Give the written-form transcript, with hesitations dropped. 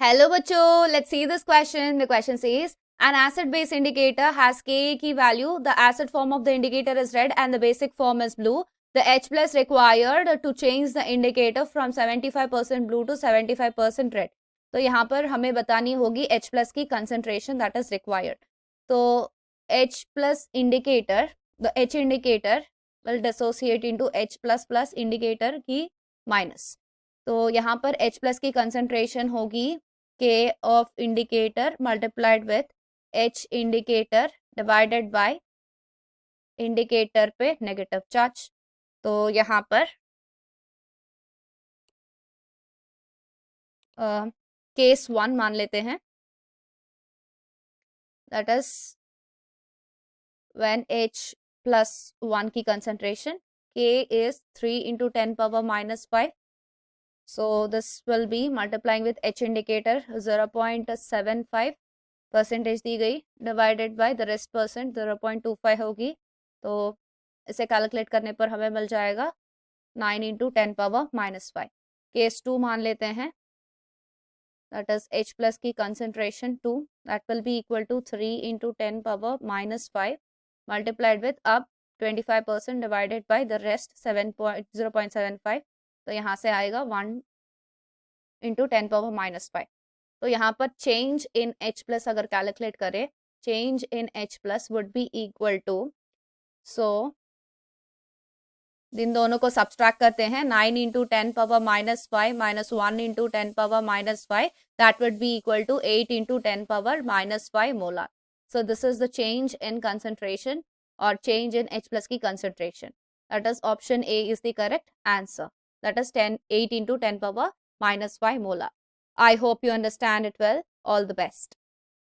Hello bachcho, let's see this question. The question says an acid base indicator has Ka key value. The acid form of the indicator is red and the basic form is blue. The H plus required to change the indicator from 75% blue to 75% red. तो यहाँ पर हमें बतानी होगी H plus की concentration that is required. तो H plus indicator, the H indicator will dissociate into H plus plus indicator की minus. तो यहाँ पर H plus की concentration होगी K of indicator multiplied with H indicator divided by indicator पे negative charge. तो यहाँ पर केस 1 मान लेते हैं, that is when H plus 1 की concentration K is 3 into 10 power minus 5. So this will be multiplying with H indicator 0.75 percentage दी गई divided by the rest percent 0.25 होगी. तो इसे कैलकुलेट करने पर हमें मिल जाएगा 9 इंटू 10 पावर माइनस 5. केस 2 मान लेते हैं, दैट इज H प्लस की concentration 2 that will be equal to 3 into 10 power minus 5 multiplied with अब 25% डिवाइडेड बाय द रेस्ट 0.75. तो यहाँ से आएगा 1 इंटू 10 पावर माइनस 5. तो यहाँ पर चेंज इन H प्लस अगर कैलकुलेट करें, change in H plus would be equal to, so इन दोनों को सब्सट्रैक्ट करते हैं, 9 into 10 power minus 5 minus 1 into 10 power minus 5 that would be equal to 8 into 10 power minus 5 molar. So this is the change in concentration और change in H plus की concentration. That is option A is the correct answer. That is 8 into 10 power minus 5 molar. I hope you understand it well. All the best.